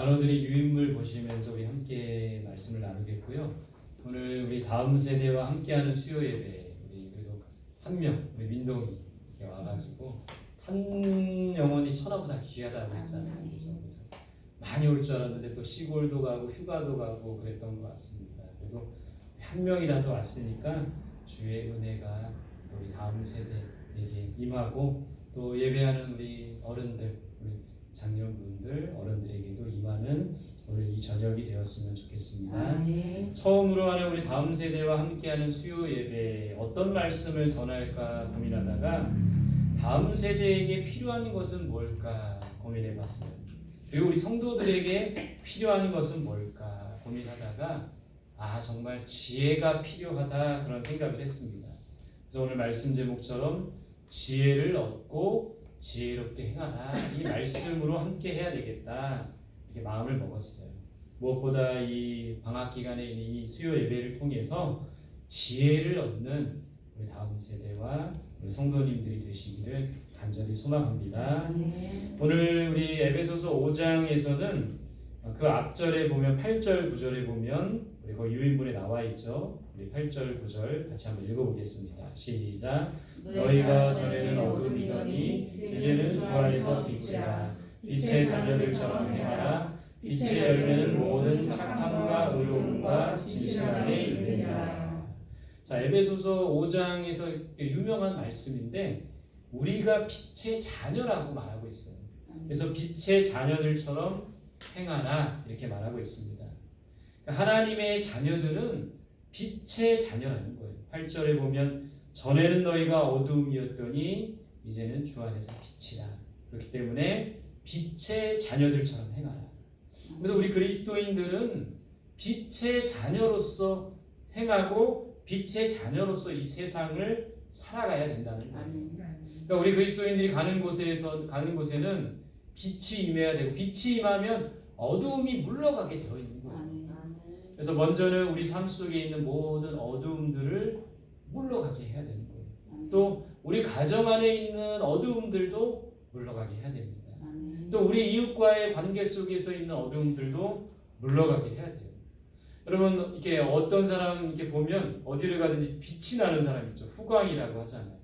나눠드린 유인물 보시면서 우리 함께 말씀을 나누겠고요. 오늘 우리 다음 세대와 함께하는 수요 예배, 우리 그래도 한 명, 우리 민동이 이렇게 와가지고 한 영혼이 천하보다 귀하다고 했잖아요. 그렇죠? 그래서 많이 올 줄 알았는데 또 시골도 가고 휴가도 가고 그랬던 것 같습니다. 그래도 한 명이라도 왔으니까 주의 은혜가 우리 다음 세대에게 임하고 또 예배하는 우리 어른들, 우리 장년분들, 어른들에게도 임하는 오늘 이 저녁이 되었으면 좋겠습니다. 처음으로 하는 우리 다음 세대와 함께하는 수요 예배 어떤 말씀을 전할까 고민하다가 다음 세대에게 필요한 것은 뭘까 고민해봤어요. 그리고 우리 성도들에게 필요한 것은 뭘까 고민하다가 정말 지혜가 필요하다 그런 생각을 했습니다. 그래서 오늘 말씀 제목처럼 지혜를 얻고 지혜롭게 행하라 이 말씀으로 함께 해야 되겠다 이렇게 마음을 먹었어요. 무엇보다 이 방학 기간에 있는 이 수요 예배를 통해서 지혜를 얻는 우리 다음 세대와 우리 성도님들이 되시기를 간절히 소망합니다. 오늘 우리 에베소서 5장에서는 그 앞절에 보면 8절 9절에 보면 우리 거기 유인물에 나와 있죠. 우리 8절 9절 같이 한번 읽어보겠습니다. 시작. 너희가 전에는 어둠이더니 이제는 주 안에서 빛이라. 빛의 자녀들처럼 행하라. 빛의 열매는 모든 착함과 의로움과 진실함에 이르니라. 자, 에베소서 5장에서 유명한 말씀인데 우리가 빛의 자녀라고 말하고 있어요. 그래서 빛의 자녀들처럼 행하라 이렇게 말하고 있습니다. 그러니까 하나님의 자녀들은 빛의 자녀라는 거예요. 8절에 보면 전에는 너희가 어두움이었더니 이제는 주 안에서 빛이라. 그렇기 때문에 빛의 자녀들처럼 행하라. 그래서 우리 그리스도인들은 빛의 자녀로서 행하고 빛의 자녀로서 이 세상을 살아가야 된다는 거예요. 그러니까 우리 그리스도인들이 가는 곳에는 빛이 임해야 되고 빛이 임하면 어두움이 물러가게 되어 있는 거예요. 그래서 먼저는 우리 삶 속에 있는 모든 어두움들을 물러가게 해야 되는 거예요. 또 우리 가정 안에 있는 어두움들도 물러가게 해야 됩니다. 또 우리 이웃과의 관계 속에서 있는 어두움들도 물러가게 해야 돼요. 여러분 이렇게 어떤 사람 이렇게 보면 어디를 가든지 빛이 나는 사람 있죠. 후광이라고 하잖아요.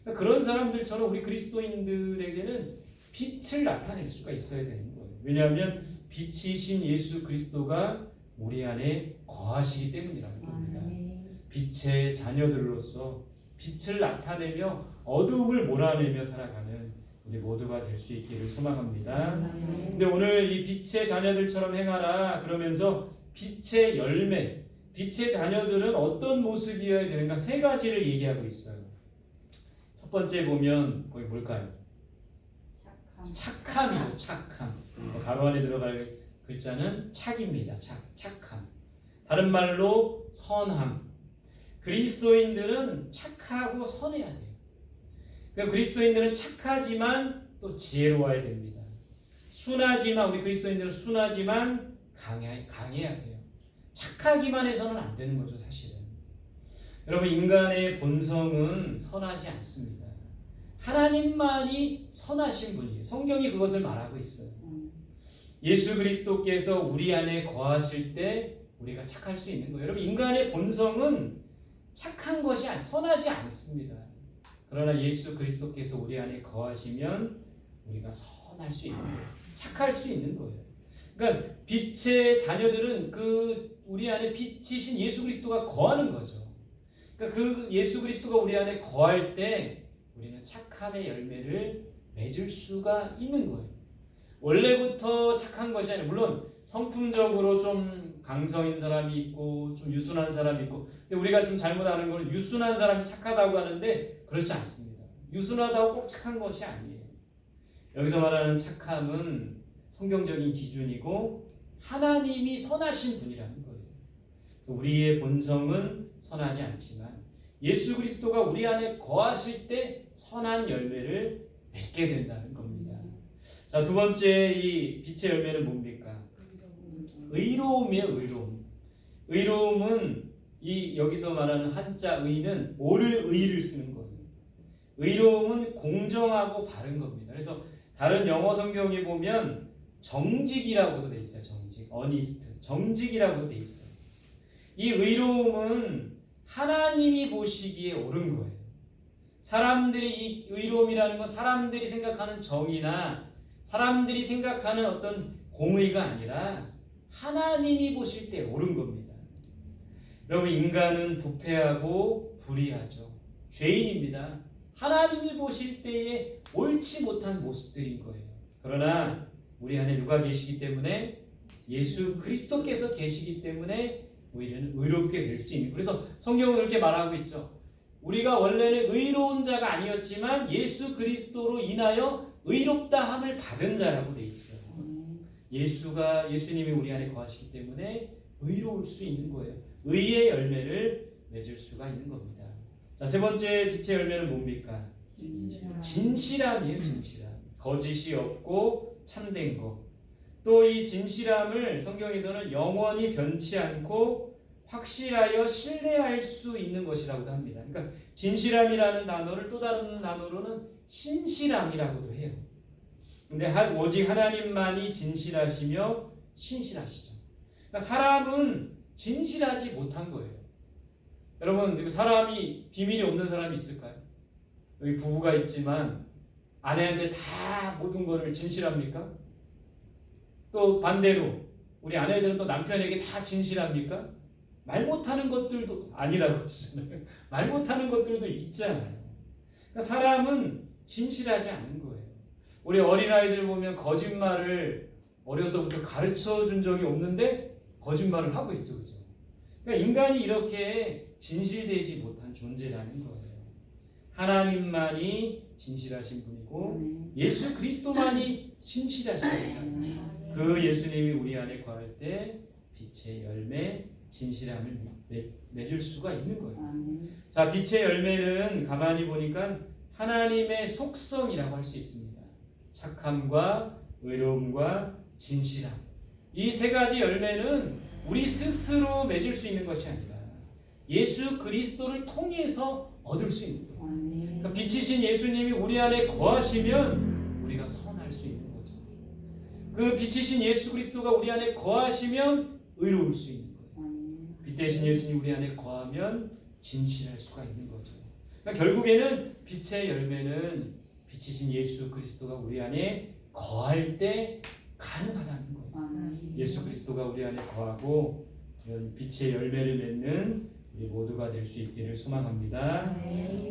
그러니까 그런 사람들처럼 우리 그리스도인들에게는 빛을 나타낼 수가 있어야 되는 거예요. 왜냐하면 빛이신 예수 그리스도가 우리 안에 거하시기 때문이라는 겁니다. 빛의 자녀들로서 빛을 나타내며 어두움을 몰아내며 살아가는 우리 모두가 될 수 있기를 소망합니다. 근데 오늘 이 빛의 자녀들처럼 행하라 그러면서 빛의 열매, 빛의 자녀들은 어떤 모습이어야 되는가 세 가지를 얘기하고 있어요. 첫 번째 보면 거기 뭘까요? 착함이죠. 착함. 가로 안에 들어갈 글자는 착입니다. 착함. 다른 말로 선함. 그리스도인들은 착하고 선해야 돼요. 그러니까 그리스도인들은 착하지만 또 지혜로워야 됩니다. 순하지만 우리 그리스도인들은 순하지만 강해야 돼요. 착하기만 해서는 안 되는 거죠, 사실은. 여러분 인간의 본성은 선하지 않습니다. 하나님만이 선하신 분이에요. 성경이 그것을 말하고 있어요. 예수 그리스도께서 우리 안에 거하실 때 우리가 착할 수 있는 거예요. 여러분 인간의 본성은 착한 것이 선하지 않습니다. 그러나 예수 그리스도께서 우리 안에 거하시면 우리가 선할 수 있는 거예요. 착할 수 있는 거예요. 그러니까 빛의 자녀들은 그 우리 안에 빛이신 예수 그리스도가 거하는 거죠. 그러니까 그 예수 그리스도가 우리 안에 거할 때 우리는 착함의 열매를 맺을 수가 있는 거예요. 원래부터 착한 것이 아니라 물론 성품적으로 좀 강성인 사람이 있고 좀 유순한 사람이 있고 근데 우리가 좀 잘못 아는 건 유순한 사람이 착하다고 하는데 그렇지 않습니다. 유순하다고 꼭 착한 것이 아니에요. 여기서 말하는 착함은 성경적인 기준이고 하나님이 선하신 분이라는 거예요. 우리의 본성은 선하지 않지만 예수 그리스도가 우리 안에 거하실 때 선한 열매를 맺게 된다는 겁니다. 자, 두 번째 이 빛의 열매는 뭡니까? 의로움이에요. 의로움. 의로움은 이 여기서 말하는 한자 의는 옳을 의를 쓰는 거예요. 의로움은 공정하고 바른 겁니다. 그래서 다른 영어 성경에 보면 정직이라고도 돼 있어요. 정직, 어니스트, 정직이라고도 돼 있어요. 이 의로움은 하나님이 보시기에 옳은 거예요. 사람들이 이 의로움이라는 건 사람들이 생각하는 정의나 사람들이 생각하는 어떤 공의가 아니라 하나님이 보실 때 옳은 겁니다. 여러분, 인간은 부패하고 불의하죠. 죄인입니다. 하나님이 보실 때에 옳지 못한 모습들인 거예요. 그러나 우리 안에 누가 계시기 때문에? 예수 그리스도께서 계시기 때문에 우리는 의롭게 될 수 있는. 그래서 성경은 이렇게 말하고 있죠. 우리가 원래는 의로운 자가 아니었지만 예수 그리스도로 인하여 의롭다 함을 받은 자라고 돼 있어요. 예수님이 우리 안에 거하시기 때문에 의로울 수 있는 거예요. 의의 열매를 맺을 수가 있는 겁니다. 자, 세 번째 빛의 열매는 뭡니까? 진실함이에요. 진실함. 거짓이 없고 참된 것. 또 이 진실함을 성경에서는 영원히 변치 않고 확실하여 신뢰할 수 있는 것이라고도 합니다. 그러니까 진실함이라는 단어를 또 다른 단어로는 신실함이라고도 해요. 근데 오직 하나님만이 진실하시며 신실하시죠. 그러니까 사람은 진실하지 못한 거예요. 여러분, 사람이 비밀이 없는 사람이 있을까요? 여기 부부가 있지만 아내한테 다 모든 것을 진실합니까? 또 반대로 우리 아내들은 또 남편에게 다 진실합니까? 말 못하는 것들도 아니라고 하시잖아요. 말 못하는 것들도 있잖아요. 그러니까 사람은 진실하지 않은 거예요. 우리 어린아이들 보면 거짓말을 어려서부터 가르쳐 준 적이 없는데 거짓말을 하고 있죠. 그죠? 그러니까 인간이 이렇게 진실되지 못한 존재라는 거예요. 하나님만이 진실하신 분이고 예수 그리스도만이 진실하신 분이잖아요. 그 예수님이 우리 안에 거할 때 빛의 열매, 진실함을 맺을 수가 있는 거예요. 자, 빛의 열매는 가만히 보니까 하나님의 속성이라고 할 수 있습니다. 착함과 의로움과 진실함. 이 세 가지 열매는 우리 스스로 맺을 수 있는 것이 아니라 예수 그리스도를 통해서 얻을 수 있는 거예요. 그러니까 빛이신 예수님이 우리 안에 거하시면 우리가 선할 수 있는 거죠. 그 빛이신 예수 그리스도가 우리 안에 거하시면 의로울 수 있는 거예요. 빛 대신 예수님 우리 안에 거하면 진실할 수가 있는 거죠. 그러니까 결국에는 빛의 열매는 빛이신 예수 그리스도가 우리 안에 거할 때 가능하다는 거예요. 예수 그리스도가 우리 안에 거하고 이런 빛의 열매를 맺는 우리 모두가 될 수 있기를 소망합니다.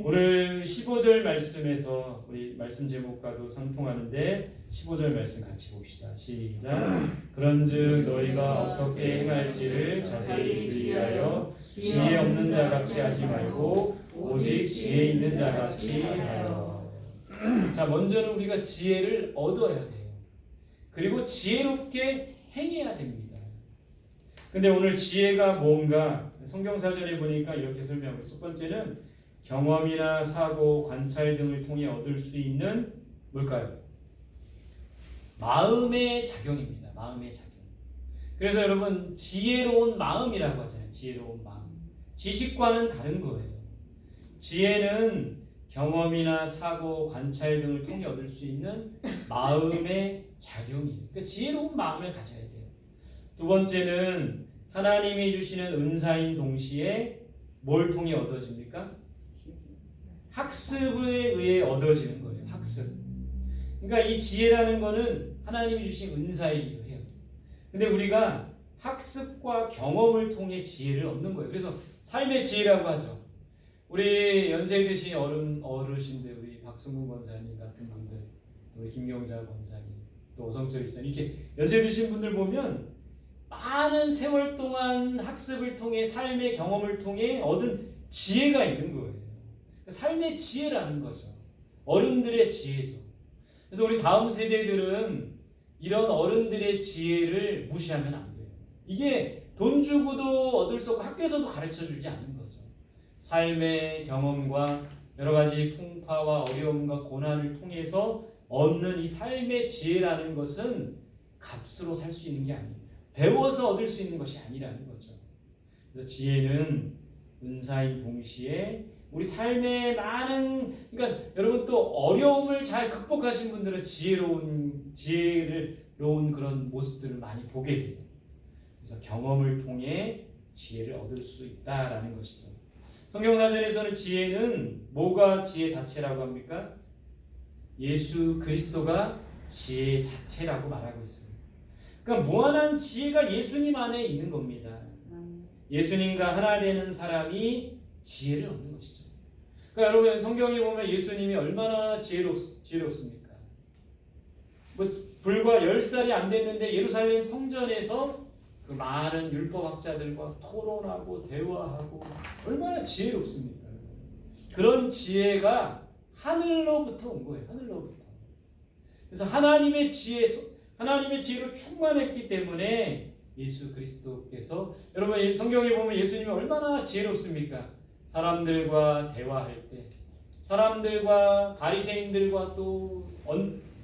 오늘 15절 말씀에서 우리 말씀 제목과도 상통하는데 15절 말씀 같이 봅시다. 시작. 그런즉 너희가 어떻게 행할지를 자세히 주의하여 지혜 없는 자 같이 하지 말고 오직 지혜 있는 자 같이 하여. 자, 먼저는 우리가 지혜를 얻어야 돼요. 그리고 지혜롭게 행해야 됩니다. 근데 오늘 지혜가 뭔가 성경사전에 보니까 이렇게 설명하고 있어요. 첫 번째는 경험이나 사고, 관찰 등을 통해 얻을 수 있는 뭘까요? 마음의 작용입니다. 마음의 작용. 그래서 여러분 지혜로운 마음이라고 하잖아요. 지혜로운 마음. 지식과는 다른 거예요. 지혜는 경험이나 사고, 관찰 등을 통해 얻을 수 있는 마음의 작용이에요. 그러니까 지혜로운 마음을 가져야 돼요. 두 번째는 하나님이 주시는 은사인 동시에 뭘 통해 얻어집니까? 학습에 의해 얻어지는 거예요. 학습. 그러니까 이 지혜라는 거는 하나님이 주신 은사이기도 해요. 근데 우리가 학습과 경험을 통해 지혜를 얻는 거예요. 그래서 삶의 지혜라고 하죠. 우리 연세 드신 어르신들, 우리 박승구 권사님 같은 분들, 또 김경자 권사님, 또 오성철 집사님, 이렇게 연세 드신 분들 보면 많은 세월 동안 학습을 통해 삶의 경험을 통해 얻은 지혜가 있는 거예요. 삶의 지혜라는 거죠. 어른들의 지혜죠. 그래서 우리 다음 세대들은 이런 어른들의 지혜를 무시하면 안 돼요. 이게 돈 주고도 얻을 수 없고 학교에서도 가르쳐주지 않는 거죠. 삶의 경험과 여러 가지 풍파와 어려움과 고난을 통해서 얻는 이 삶의 지혜라는 것은 값으로 살 수 있는 게 아니에요. 배워서 얻을 수 있는 것이 아니라는 거죠. 그래서 지혜는 은사인 동시에 우리 삶의 많은, 그러니까 여러분 또 어려움을 잘 극복하신 분들은 지혜를 지혜로운 그런 모습들을 많이 보게 돼요. 그래서 경험을 통해 지혜를 얻을 수 있다라는 것이죠. 성경사전에서는 지혜는 뭐가 지혜 자체라고 합니까? 예수 그리스도가 지혜 자체라고 말하고 있습니다. 그러니까 무한한 지혜가 예수님 안에 있는 겁니다. 예수님과 하나 되는 사람이 지혜를 얻는 것이죠. 그러니까 여러분 성경에 보면 예수님이 얼마나 지혜롭습니까? 뭐 불과 10살이 안 됐는데 예루살렘 성전에서 그 많은 율법학자들과 토론하고 대화하고 얼마나 지혜롭습니까? 그런 지혜가 하늘로부터 온 거예요. 하늘로부터. 그래서 하나님의 지혜로 충만했기 때문에 예수 그리스도께서 여러분 성경에 보면 예수님이 얼마나 지혜롭습니까? 사람들과 대화할 때, 사람들과 바리새인들과 또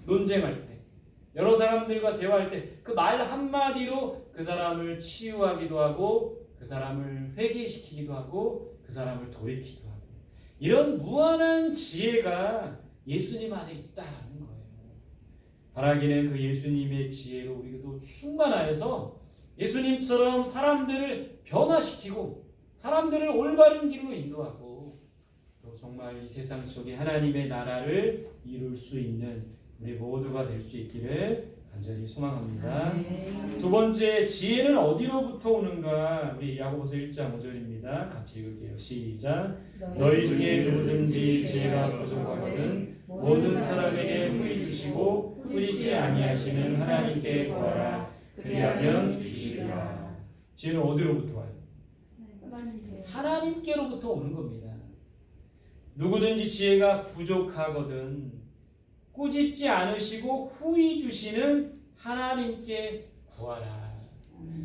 논쟁할 때, 여러 사람들과 대화할 때 그 말 한마디로 그 사람을 치유하기도 하고 그 사람을 회개시키기도 하고 그 사람을 돌이키기도 하고 이런 무한한 지혜가 예수님 안에 있다는 거예요. 바라기는 그 예수님의 지혜로 우리도 충만하여서 예수님처럼 사람들을 변화시키고 사람들을 올바른 길로 인도하고 또 정말 이 세상 속에 하나님의 나라를 이룰 수 있는 우리 모두가 될 수 있기를 간절히 소망합니다. 두 번째, 지혜는 어디로부터 오는가? 우리 야고보서 1장 5절입니다. 같이 읽을게요. 시작. 너희 중에 누구든지 지혜가 부족하거든 모든 사람에게 후히 주시고 꾸짖지 아니하시는 하나님께 구하라. 그리하면 주시리라. 지혜는 어디로부터 와요? 하나님께로부터 오는 겁니다. 누구든지 지혜가 부족하거든 꾸짖지 않으시고 후히 주시는 하나님께 구하라.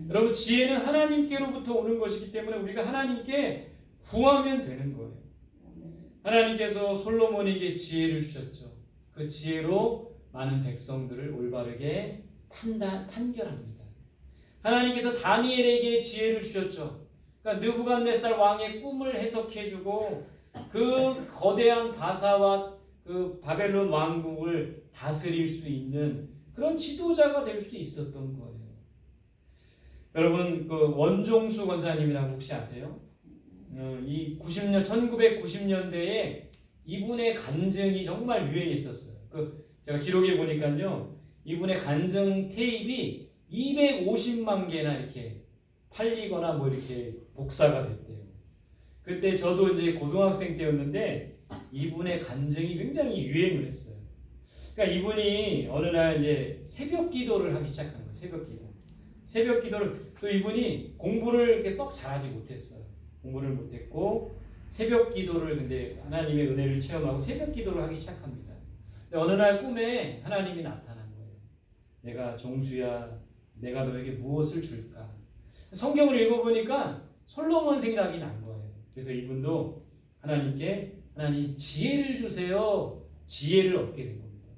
여러분 지혜는 하나님께로부터 오는 것이기 때문에 우리가 하나님께 구하면 되는 거예요. 하나님께서 솔로몬에게 지혜를 주셨죠. 그 지혜로 많은 백성들을 올바르게 판결합니다. 하나님께서 다니엘에게 지혜를 주셨죠. 그러니까 느부갓네살 왕의 꿈을 해석해주고 그 거대한 바사와 그 바벨론 왕국을 다스릴 수 있는 그런 지도자가 될 수 있었던 거예요. 여러분 그 원종수 권사님이라고 혹시 아세요? 이 1990년대에 이분의 간증이 정말 유행했었어요. 제가 기록해 보니까요, 이분의 간증 테이프이 250만 개나 이렇게 팔리거나 뭐 이렇게 복사가 됐대요. 그때 저도 이제 고등학생 때였는데 이분의 간증이 굉장히 유행을 했어요. 그러니까 이분이 어느 날 이제 새벽 기도를 하기 시작한 거예요. 새벽 기도를 또 이분이 공부를 이렇게 썩 잘하지 못했어요. 공부를 못했고 새벽 기도를 근데 하나님의 은혜를 체험하고 새벽 기도를 하기 시작합니다. 근데 어느 날 꿈에 하나님이 나타난 거예요. 내가 종수야, 내가 너에게 무엇을 줄까? 성경을 읽어보니까 솔로몬 생각이 난 거예요. 그래서 이분도 하나님께 하나님 지혜를 주세요. 지혜를 얻게 된 겁니다.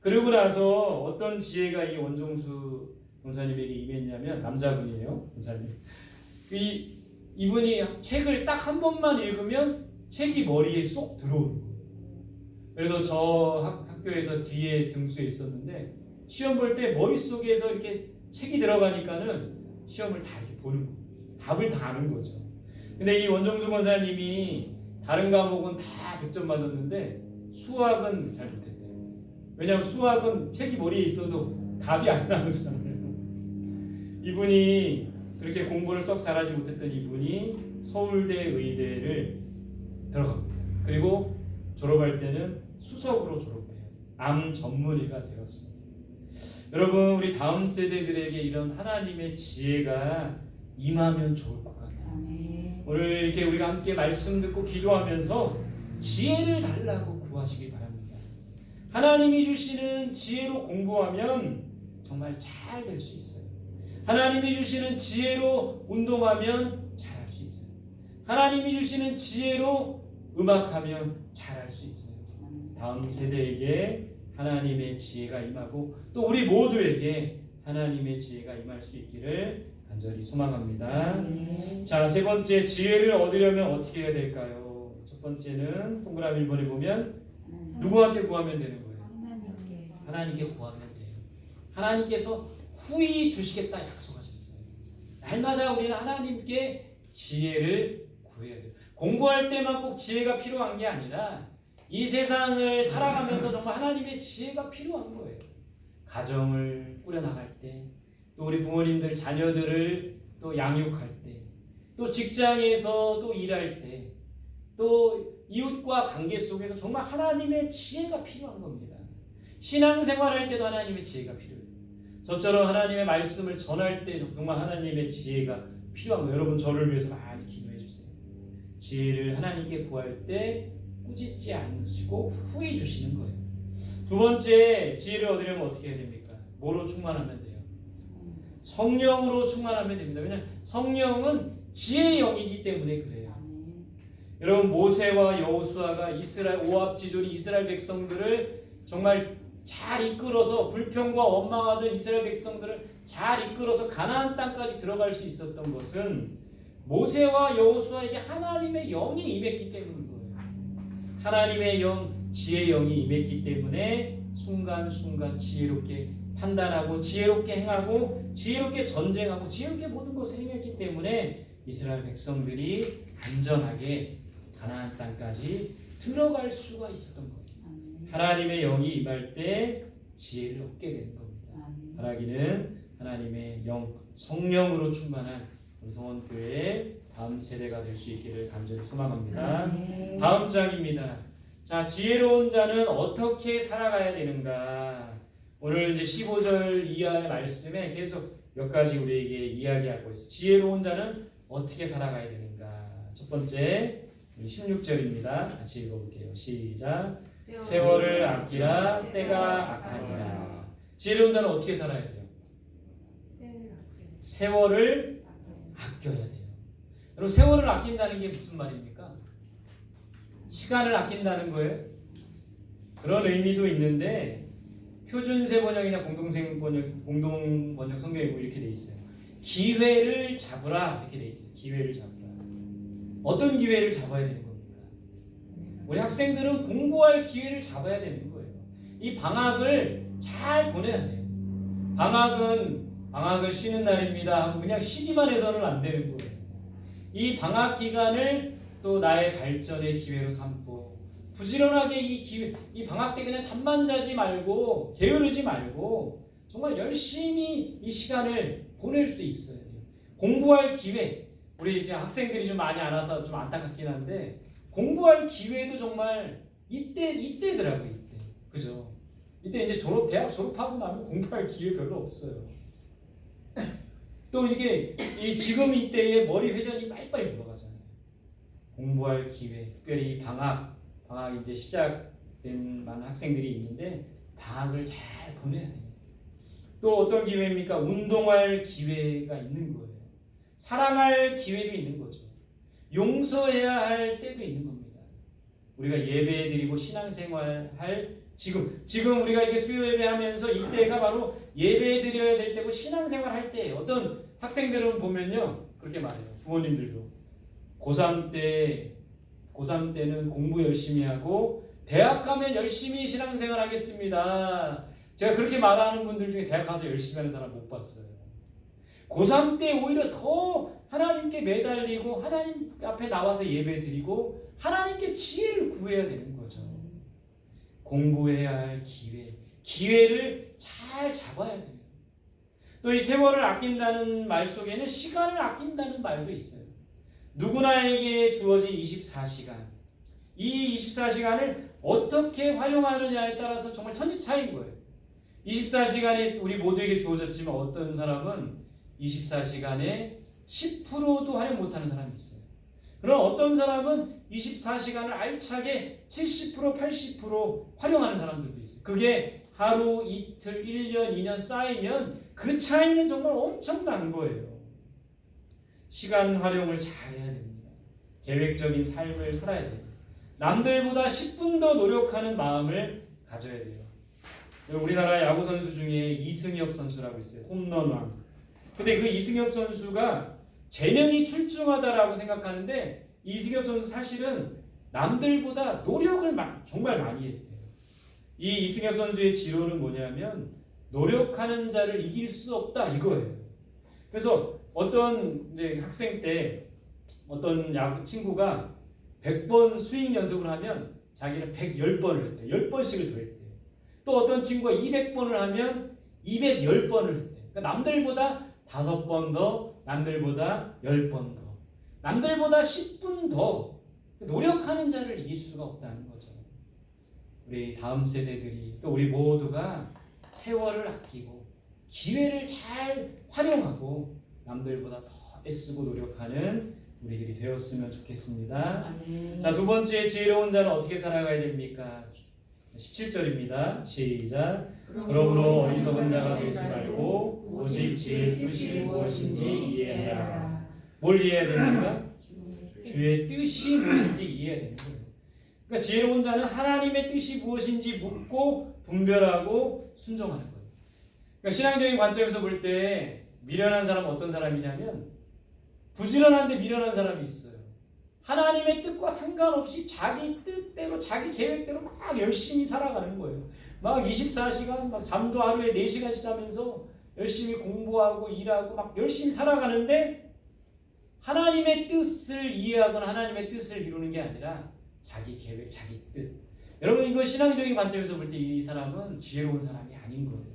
그러고 나서 어떤 지혜가 이 원종수 권사님에게 임했냐면 남자분이에요. 권사님. 이분이 책을 딱 한 번만 읽으면 책이 머리에 쏙 들어오는 거예요. 그래서 저 학교에서 뒤에 등수에 있었는데 시험 볼 때 머릿속에서 이렇게 책이 들어가니까는 시험을 다 이렇게 보는 거예요. 답을 다 아는 거죠. 근데 이 원종수 권사님이 다른 과목은 다 100점 맞았는데 수학은 잘 못했대요. 왜냐하면 수학은 책이 머리에 있어도 답이 안 나오잖아요. 이분이 그렇게 공부를 썩 잘하지 못했던 이분이 서울대 의대를 들어갑니다. 그리고 졸업할 때는 수석으로 졸업해요. 암 전문의가 되었습니다. 여러분 우리 다음 세대들에게 이런 하나님의 지혜가 임하면 좋을 것 같아요. 오늘 이렇게 우리가 함께 말씀 듣고 기도하면서 지혜를 달라고 구하시기 바랍니다. 하나님이 주시는 지혜로 공부하면 정말 잘 될 수 있어요. 하나님이 주시는 지혜로 운동하면 잘할 수 있어요. 하나님이 주시는 지혜로 음악하면 잘할 수 있어요. 다음 세대에게 하나님의 지혜가 임하고 또 우리 모두에게 하나님의 지혜가 임할 수 있기를 간절히 소망합니다. 자, 세 번째, 지혜를 얻으려면 어떻게 해야 될까요? 첫 번째는 동그라미 1번에 보면 누구한테 구하면 되는 거예요? 하나님께 구하면 돼요. 하나님께서 후히 주시겠다 약속하셨어요. 날마다 우리는 하나님께 지혜를 구해야 돼요. 공부할 때만 꼭 지혜가 필요한 게 아니라 이 세상을 살아가면서 정말 하나님의 지혜가 필요한 거예요. 가정을 꾸려나갈 때, 또 우리 부모님들 자녀들을 또 양육할 때, 또 직장에서 또 일할 때, 또 이웃과 관계 속에서 정말 하나님의 지혜가 필요한 겁니다. 신앙생활할 때도 하나님의 지혜가 필요해요. 저처럼 하나님의 말씀을 전할 때 정말 하나님의 지혜가 필요한 거예요. 여러분 저를 위해서 많이 기도해 주세요. 지혜를 하나님께 구할 때 꾸짖지 않으시고 후히 주시는 거예요. 두 번째, 지혜를 얻으려면 어떻게 해야 됩니까? 뭐로 충만하면 돼요? 성령으로 충만하면 됩니다. 왜냐하면 성령은 지혜의 영이기 때문에 그래요. 여러분 모세와 여호수아가 이스라엘 오합지졸이 이스라엘 백성들을 정말 잘 이끌어서 불평과 원망하던 이스라엘 백성들을 잘 이끌어서 가나안 땅까지 들어갈 수 있었던 것은 모세와 여호수아에게 하나님의 영이 임했기 때문인 거예요. 하나님의 영, 지혜의 영이 임했기 때문에 순간순간 지혜롭게 판단하고 지혜롭게 행하고 지혜롭게 전쟁하고 지혜롭게 모든 것을 행했기 때문에 이스라엘 백성들이 안전하게 가나안 땅까지 들어갈 수가 있었던 거예요. 하나님의 영이 임할 때 지혜를 얻게 되는 겁니다. 바라기는 하나님의 영, 성령으로 충만한 우리 성원교회 다음 세대가 될 수 있기를 간절히 소망합니다. 다음 장입니다. 자, 지혜로운 자는 어떻게 살아가야 되는가? 오늘 이제 15절 이하의 말씀에 계속 몇 가지 우리에게 이야기하고 있어요. 지혜로운 자는 어떻게 살아가야 되는가? 첫 번째 16절입니다. 같이 읽어볼게요. 시작. 세월을 아끼라 때가 악하니라. 지혜로운 자는 어떻게 살아야 돼요? 세월을 아껴야 돼요. 여러분 세월을 아낀다는 게 무슨 말입니까? 시간을 아낀다는 거예요. 그런 의미도 있는데 표준세 번역이나 공동 번역 성경에 이렇게 돼 있어요. 기회를 잡으라 이렇게 돼 있어요. 기회를 잡으라. 어떤 기회를 잡아야 되는 겁니까? 우리 학생들은 공부할 기회를 잡아야 되는 거예요. 이 방학을 잘 보내야 돼요. 방학을 쉬는 날입니다 하고 그냥 쉬기만 해서는 안 되는 거예요. 이 방학 기간을 또 나의 발전의 기회로 삼고 부지런하게 이 방학 때 그냥 잠만 자지 말고 게으르지 말고 정말 열심히 이 시간을 보낼 수 있어야 돼요. 공부할 기회, 우리 이제 학생들이 좀 많이 안 와서 좀 안타깝긴 한데 공부할 기회도 정말 이때더라고요. 이때. 그죠? 이때 이제 대학 졸업하고 나면 공부할 기회 별로 없어요. 또 이게 지금 이때에 머리 회전이 빨리빨리 돌아가잖아요. 공부할 기회, 특별히 방학 이제 시작된 많은 학생들이 있는데 방학을 잘 보내야 됩니다. 또 어떤 기회입니까? 운동할 기회가 있는 거예요. 사랑할 기회도 있는 거죠. 용서해야 할 때도 있는 겁니다. 우리가 예배드리고 신앙생활할 지금 우리가 이게 수요 예배하면서 이때가 바로 예배드려야 될 때고 신앙생활할 때예요. 어떤 학생들은 보면요 그렇게 말해요. 부모님들도 고3 때는 공부 열심히 하고 대학 가면 열심히 신앙생활 하겠습니다. 제가 그렇게 말하는 분들 중에 대학 가서 열심히 하는 사람 못 봤어요. 고3 때 오히려 더 하나님께 매달리고 하나님 앞에 나와서 예배드리고 하나님께 지혜를 구해야 되는 거죠. 공부해야 할 기회를 잘 잡아야 됩니다. 또 이 세월을 아낀다는 말 속에는 시간을 아낀다는 말도 있어요. 누구나에게 주어진 24시간. 이 24시간을 어떻게 활용하느냐에 따라서 정말 천지차이인 거예요. 24시간이 우리 모두에게 주어졌지만 어떤 사람은 24시간에 10%도 활용 못하는 사람이 있어요. 그럼 어떤 사람은 24시간을 알차게 70%, 80% 활용하는 사람들도 있어요. 그게 하루, 이틀, 1년, 2년 쌓이면 그 차이는 정말 엄청난 거예요. 시간 활용을 잘해야 됩니다. 계획적인 삶을 살아야 돼요. 남들보다 10분 더 노력하는 마음을 가져야 돼요. 우리나라 야구 선수 중에 이승엽 선수라고 있어요. 홈런왕. 근데 그 이승엽 선수가 재능이 출중하다라고 생각하는데 이승엽 선수 사실은 남들보다 노력을 정말 많이 했대요. 이 이승엽 선수의 지론은 뭐냐면 노력하는 자를 이길 수 없다 이거예요. 그래서 어떤 이제 학생 때 어떤 친구가 100번 스윙 연습을 하면 자기는 110번을 했대. 10번씩을 더 했대요. 또 어떤 친구가 200번을 하면 210번을 했대. 그러니까 남들보다 5번 더, 남들보다 10번 더, 남들보다 10분 더 노력하는 자를 이길 수가 없다는 거죠. 우리 다음 세대들이 또 우리 모두가 세월을 아끼고 기회를 잘 활용하고 남들보다 더 애쓰고 노력하는 우리들이 되었으면 좋겠습니다. 자, 두 번째 지혜로운 자는 어떻게 살아가야 됩니까? 17절입니다. 시작. 그러므로 어리석은 자가 되지 말고 오직 주의 뜻이 무엇인지 이해하라. 뭘 이해해야 됩니까? 주의 뜻이 무엇인지 이해해야 되는 거예요. 그러니까 지혜로운 자는 하나님의 뜻이 무엇인지 묻고 분별하고 순종하는 거예요. 그러니까 신앙적인 관점에서 볼 때 미련한 사람은 어떤 사람이냐면 부지런한데 미련한 사람이 있어요. 하나님의 뜻과 상관없이 자기 뜻대로 자기 계획대로 막 열심히 살아가는 거예요. 막 24시간 막 잠도 하루에 4시간씩 자면서 열심히 공부하고 일하고 막 열심히 살아가는데 하나님의 뜻을 이해하거나 하나님의 뜻을 이루는 게 아니라 자기 계획, 자기 뜻. 여러분 이거 신앙적인 관점에서 볼 때 이 사람은 지혜로운 사람이 아닌 거예요.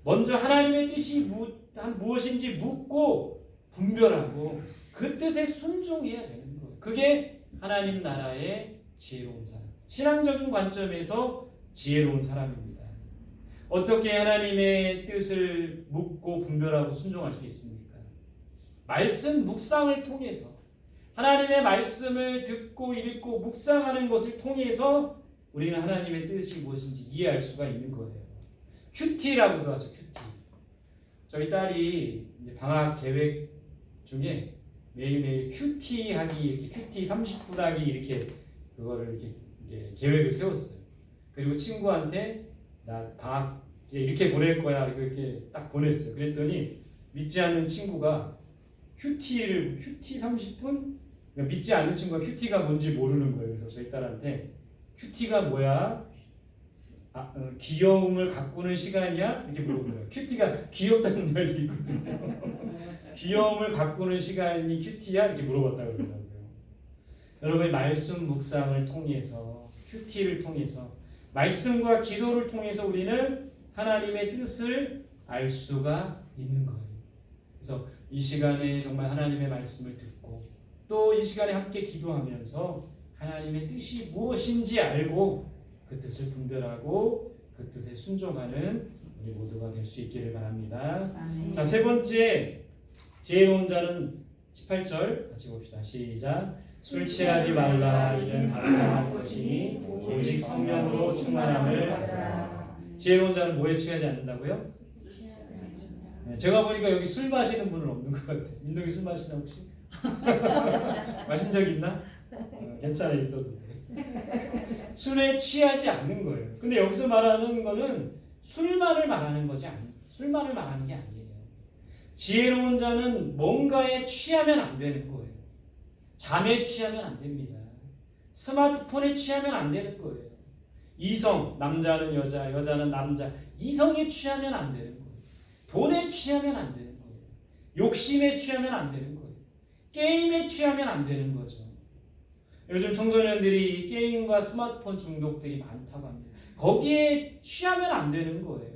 먼저 하나님의 뜻이 무엇인지 묻고 분별하고 그 뜻에 순종해야 되는 거예요. 그게 하나님 나라의 지혜로운 사람. 신앙적인 관점에서 지혜로운 사람입니다. 어떻게 하나님의 뜻을 묻고 분별하고 순종할 수 있습니까? 말씀 묵상을 통해서 하나님의 말씀을 듣고 읽고 묵상하는 것을 통해서 우리는 하나님의 뜻이 무엇인지 이해할 수가 있는 거예요. 큐티라고도 하죠. 큐티. 저희 딸이 이제 방학 계획 중에 매일매일 큐티 하기 이렇게 큐티 30분 하기 이렇게 그거를 이렇게 계획을 세웠어요. 그리고 친구한테 나 방학 이렇게 보낼 거야 이렇게 딱 보냈어요. 그랬더니 믿지 않는 친구가 큐티 30분? 믿지 않는 친구가 큐티가 뭔지 모르는 거예요. 그래서 저희 딸한테 큐티가 뭐야? 귀여움을 가꾸는 시간이야? 이렇게 물어보래요. 큐티가 귀엽다는 말도 있거든요. 귀여움을 가꾸는 시간이 큐티야? 이렇게 물어봤다고 그러더라고요. 여러분 말씀 묵상을 통해서 큐티를 통해서 말씀과 기도를 통해서 우리는 하나님의 뜻을 알 수가 있는 거예요. 그래서 이 시간에 정말 하나님의 말씀을 듣고 또 이 시간에 함께 기도하면서 하나님의 뜻이 무엇인지 알고 그 뜻을 분별하고 그 뜻에 순종하는 우리 모두가 될 수 있기를 바랍니다. 자, 세 번째 지혜로운 자는 18절 같이 봅시다. 시작. 술 취하지 말라. 이는 바람한 것이니 오직 성령으로 충만함을 받으라. 지혜로운 자는 뭐에 취하지 않는다고요? 네, 제가 보니까 여기 술 마시는 분은 없는 것 같아요. 민동이 술 마시나 혹시? 마신 적 있나? 괜찮아 있어도 돼. 술에 취하지 않는 거예요. 근데 여기서 말하는 거는 술만을 말하는 거지 술만을 말하는 게 아니에요. 지혜로운 자는 뭔가에 취하면 안 되는 거예요. 잠에 취하면 안 됩니다. 스마트폰에 취하면 안 되는 거예요. 이성, 남자는 여자, 여자는 남자, 이성에 취하면 안 되는 거예요. 돈에 취하면 안 되는 거예요. 욕심에 취하면 안 되는 거예요. 게임에 취하면 안 되는 거죠. 요즘 청소년들이 게임과 스마트폰 중독들이 많다고 합니다. 거기에 취하면 안 되는 거예요.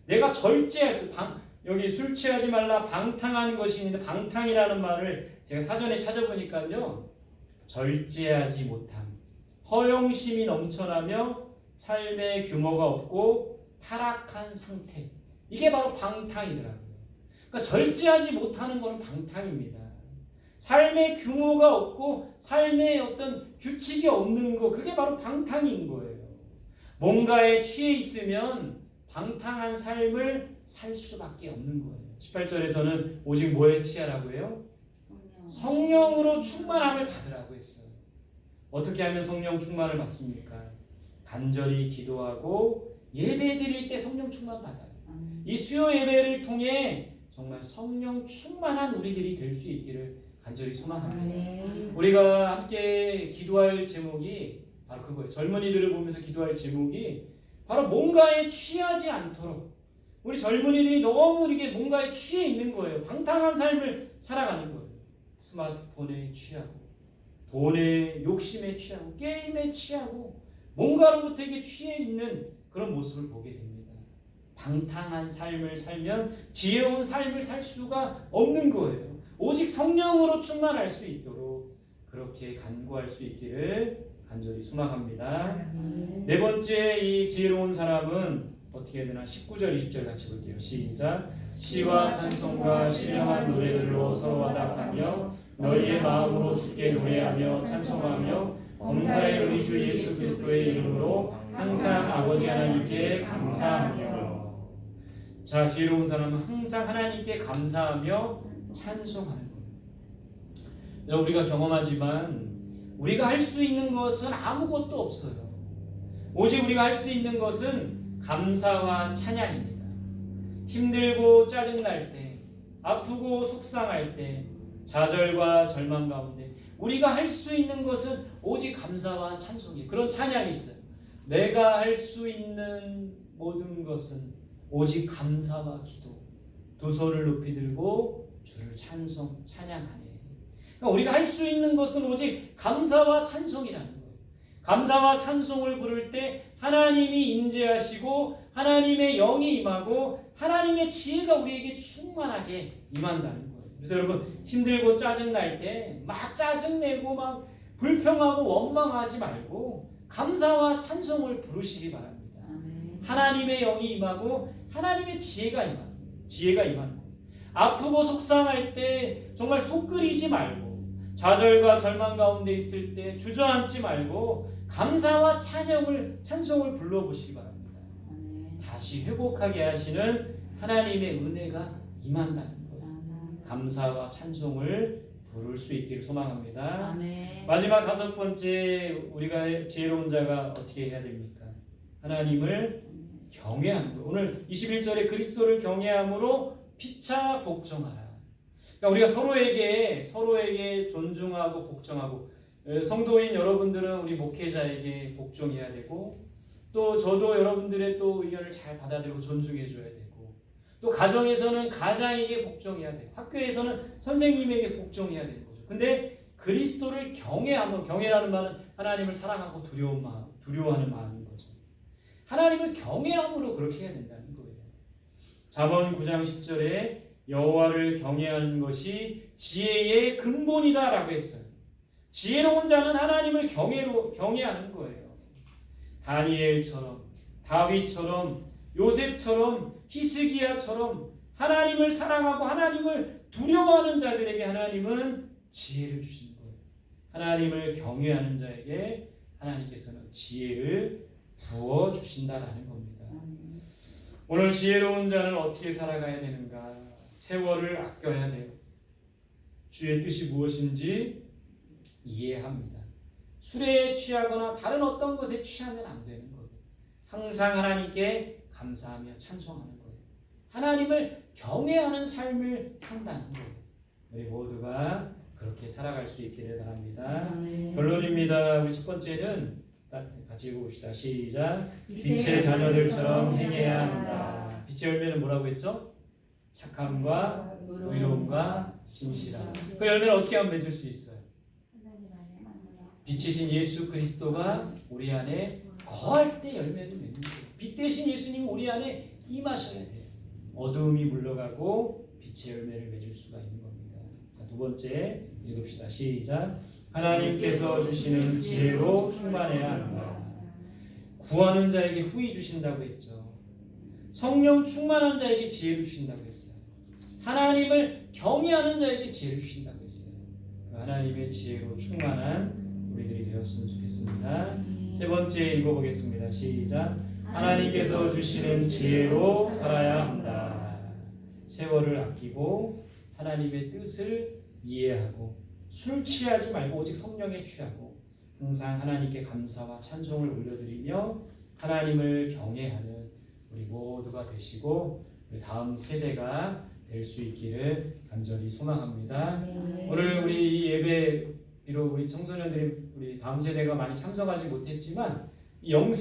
내가 절제할 수, 여기 술 취하지 말라 방탕한 것이 있는데 방탕이라는 말을 제가 사전에 찾아보니까요. 절제하지 못함, 허영심이 넘쳐나며 삶의 규모가 없고 타락한 상태. 이게 바로 방탕이더라고요. 그러니까 절제하지 못하는 것은 방탕입니다. 삶의 규모가 없고 삶의 어떤 규칙이 없는 거 그게 바로 방탕인 거예요. 뭔가에 취해 있으면 방탕한 삶을 살 수밖에 없는 거예요. 18절에서는 오직 뭐에 취하라고 해요? 성령으로 충만함을 받으라고 했어요. 어떻게 하면 성령 충만을 받습니까? 간절히 기도하고 예배 드릴 때 성령 충만 받아요. 이 수요 예배를 통해 정말 성령 충만한 우리들이 될 수 있기를 간절히 소망합니다. 우리가 함께 기도할 제목이 바로 그거예요. 젊은이들을 보면서 기도할 제목이 바로 뭔가에 취하지 않도록 우리 젊은이들이 너무 이렇게 뭔가에 취해 있는 거예요. 방탕한 삶을 살아가는 거예요. 스마트폰에 취하고 돈에 욕심에 취하고 게임에 취하고 뭔가로부터 이게 취해 있는 그런 모습을 보게 됩니다. 방탕한 삶을 살면 지혜로운 삶을 살 수가 없는 거예요. 오직 성령으로 충만할 수 있도록 그렇게 간구할 수 있기를 간절히 소망합니다. 네 번째 이 지혜로운 사람은 어떻게 해야 되나? 19절 20절 같이 볼게요. 시작. 시와 찬송과 신령한 노래들로 서로 화답하며 너희의 마음으로 주께 노래하며 찬송하며 범사의 우리 주 예수 그리스도의 이름으로 항상 아버지 하나님께 감사하며. 자, 지혜로운 사람은 항상 하나님께 감사하며 찬송하는 거예요. 우리가 경험하지만 우리가 할 수 있는 것은 아무것도 없어요. 오직 우리가 할 수 있는 것은 감사와 찬양입니다. 힘들고 짜증날 때, 아프고 속상할 때, 좌절과 절망 가운데 우리가 할 수 있는 것은 오직 감사와 찬송이에요. 그런 찬양이 있어요. 내가 할 수 있는 모든 것은 오직 감사와 기도. 두 손을 높이 들고 주를 찬양하네. 그러니까 우리가 할 수 있는 것은 오직 감사와 찬송이라는 거예요. 감사와 찬송을 부를 때 하나님이 임재하시고 하나님의 영이 임하고 하나님의 지혜가 우리에게 충만하게 임한다는 거예요. 그래서 여러분 힘들고 짜증날 때 막 짜증내고 막 불평하고 원망하지 말고 감사와 찬송을 부르시기 바랍니다. 하나님의 영이 임하고 하나님의 지혜가 임하는 거예요. 아프고 속상할 때 정말 속 끓이지 말고 좌절과 절망 가운데 있을 때 주저앉지 말고 감사와 찬송을 불러보시기 바랍니다. 다시 회복하게 하시는 하나님의 은혜가 임한다는 거예요. 감사와 찬송을 부를 수 있기를 소망합니다. 아멘. 마지막 다섯 번째 우리가 지혜로운 자가 어떻게 해야 됩니까? 하나님을 경외하는 거예요. 오늘 21절에 그리스도를 경외함으로 피차 복종하라. 그러니까 우리가 서로에게 존중하고 복종하고 성도인 여러분들은 우리 목회자에게 복종해야 되고 또 저도 여러분들의 또 의견을 잘 받아들이고 존중해 줘야 되고 또 가정에서는 가장에게 복종해야 되고 학교에서는 선생님에게 복종해야 되는 거죠. 근데 그리스도를 경외라는 말은 하나님을 사랑하고 두려워하는 마음인 거죠. 하나님을 경외함으로 그렇게 해야 된다는 거예요. 잠언 9장 10절에 여호와를 경외하는 것이 지혜의 근본이다라고 했어요. 지혜로운 자는 하나님을 경외하는 거예요. 다니엘처럼, 다윗처럼, 요셉처럼, 히스기야처럼 하나님을 사랑하고 하나님을 두려워하는 자들에게 하나님은 지혜를 주시는 거예요. 하나님을 경외하는 자에게 하나님께서는 지혜를 부어 주신다라는 겁니다. 오늘 지혜로운 자는 어떻게 살아가야 되는가? 세월을 아껴야 돼요. 주의 뜻이 무엇인지 이해합니다. 술에 취하거나 다른 어떤 것에 취하면 안 되는 거예요. 항상 하나님께 감사하며 찬송하는 거예요. 하나님을 경외하는 삶을 산다는 거예요. 우리 모두가 그렇게 살아갈 수 있기를 바랍니다. 결론입니다. 우리 첫 번째는 같이 읽어봅시다. 시작. 빛의 자녀들처럼 행해야 한다. 빛의 열매는 뭐라고 했죠? 착함과 의로움과 진실함. 그 열매를 어떻게 하면 맺을 수 있어요? 빛이신 예수 그리스도가 우리 안에 거할 때 열매를 맺는 거예요. 빛 대신 예수님이 우리 안에 임하셔야 돼요. 어두움이 물러가고 빛의 열매를 맺을 수가 있는 겁니다. 자, 두 번째 읽읍시다. 시작. 하나님께서 주시는 지혜로 충만해야 한다. 구하는 자에게 후히 주신다고 했죠. 성령 충만한 자에게 지혜를 주신다고 했어요. 하나님을 경외하는 자에게 지혜를 주신다고 했어요. 그 하나님의 지혜로 충만한 우리들이 되었으면 좋겠습니다. 세 번째 읽어보겠습니다. 시작. 하나님께서 주시는 지혜로 살아야 한다. 세월을 아끼고 하나님의 뜻을 이해하고 술 취하지 말고 오직 성령에 취하고 항상 하나님께 감사와 찬송을 올려드리며 하나님을 경외하는 우리 모두가 되시고 우리 다음 세대가 될 수 있기를 간절히 소망합니다. 오늘 우리 이 예배 비록 우리 청소년들이 우리 다음 세대가 많이 참석하지 못했지만 이 영상